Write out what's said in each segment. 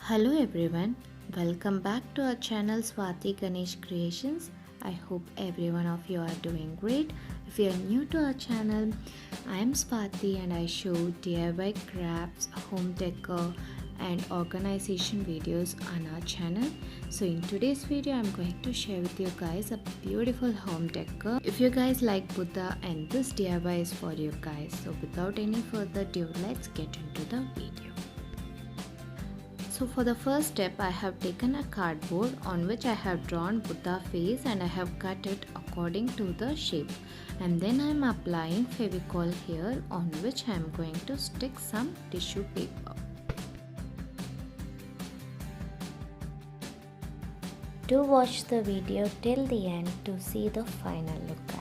Hello everyone, welcome back to our channel Swathi Ganesh Creations. I hope every one of you are doing great. If you are new to our channel, I am Swathi and I show DIY crafts, home decor and organization videos on our channel. So in today's video, I'm going to share with you guys a beautiful home decor. If you guys like Buddha and this DIY is for you guys. So without any further ado, let's get into the video. So for the first step, I have taken a cardboard on which I have drawn Buddha face and I have cut it according to the shape. And then I am applying Fevicol here on which I am going to stick some tissue paper. Do watch the video till the end to see the final look, guys.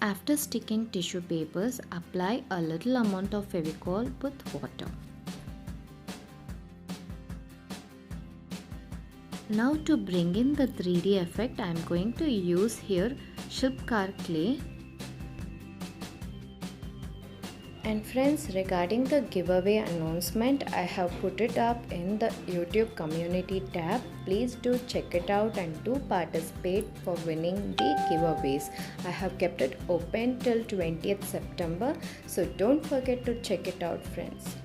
After sticking tissue papers, apply a little amount of Fevicol with water. Now to bring in the 3D effect, I am going to use here Shilpkar clay. And friends, regarding the giveaway announcement, I have put it up in the YouTube community tab. Please do check it out and do participate for winning the giveaways. I have kept it open till 20th September, so don't forget to check it out, friends.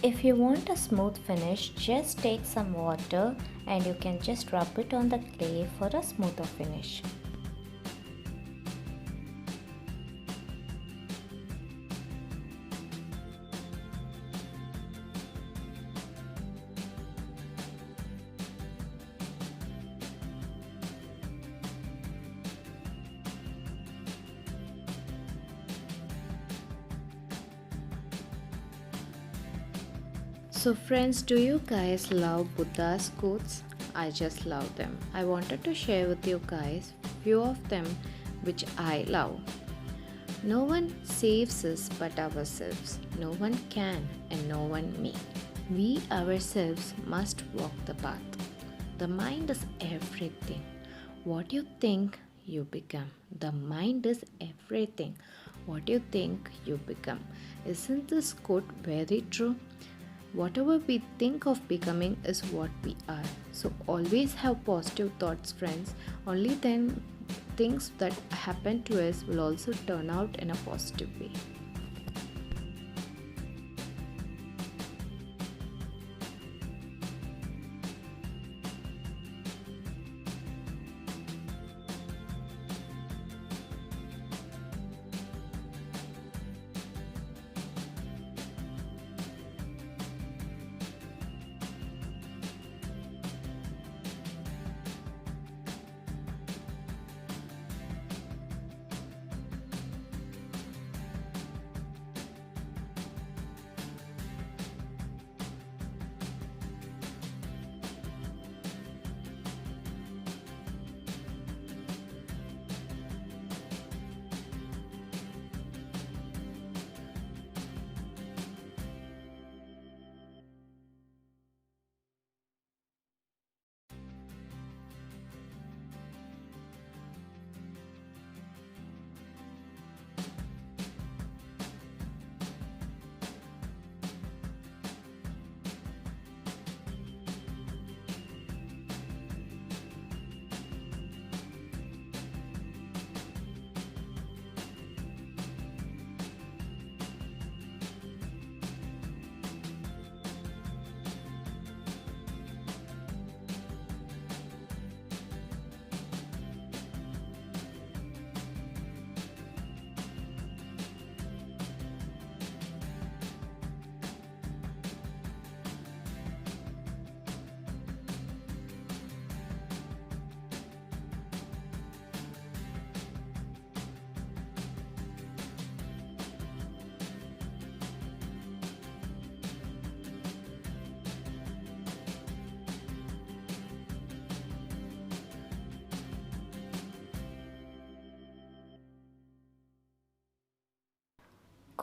If you want a smooth finish, just take some water and you can just rub it on the clay for a smoother finish. So friends, do you guys love Buddha's quotes? I just love them. I wanted to share with you guys few of them which I love. No one saves us but ourselves. No one can and no one may. We ourselves must walk the path. The mind is everything. What you think, you become. The mind is everything. What you think, you become. Isn't this quote very true? Whatever we think of becoming is what we are. So always have positive thoughts, friends. Only then things that happen to us will also turn out in a positive way.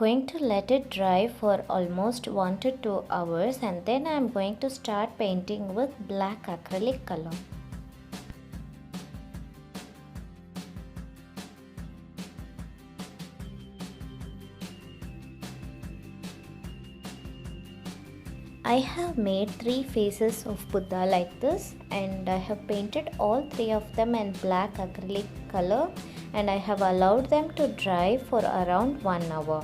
going to let it dry for almost 1 to 2 hours, and then I am going to start painting with black acrylic color. I have made 3 faces of Buddha like this, and I have painted all 3 of them in black acrylic color, and I have allowed them to dry for around 1 hour.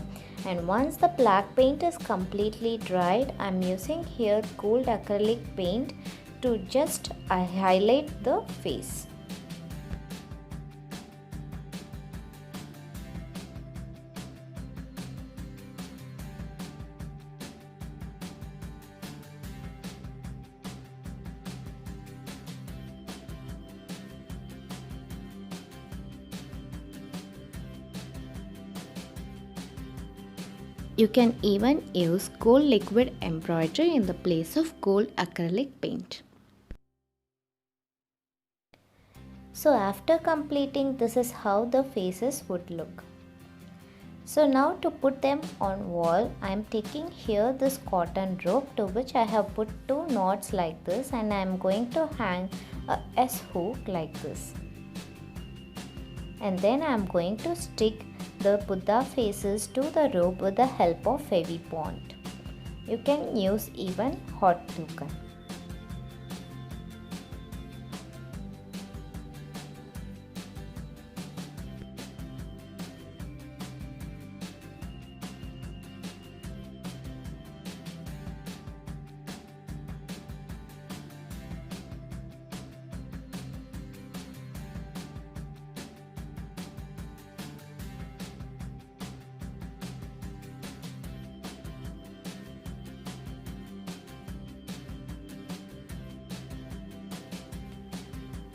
And once the black paint is completely dried, I am using here gold acrylic paint to just highlight the face. You can even use gold liquid embroidery in the place of gold acrylic paint. So after completing, this is how the faces would look. So now to put them on wall, I am taking here this cotton rope to which I have put 2 knots like this, and I am going to hang a S hook like this. And then I am going to stick the Buddha faces to the rope with the help of Fevi Bond. You can use even hot glue gun.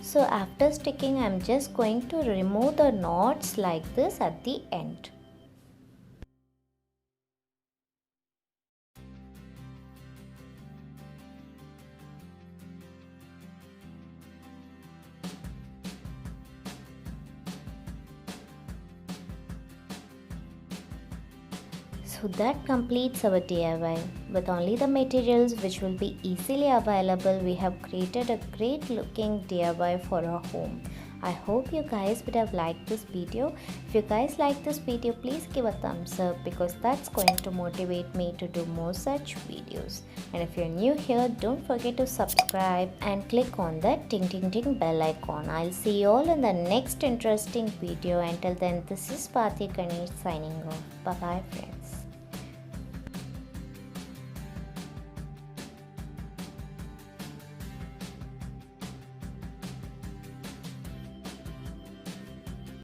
So after sticking, I am just going to remove the knots like this at the end. So that completes our DIY. With only the materials which will be easily available, we have created a great looking DIY for our home. I hope you guys would have liked this video. If you guys like this video, please give a thumbs up, because that's going to motivate me to do more such videos. And if you're new here, don't forget to subscribe and click on that ding ding ding bell icon. I'll see you all in the next interesting video. Until then, this is Swathi Ganesh signing off. Bye bye friends.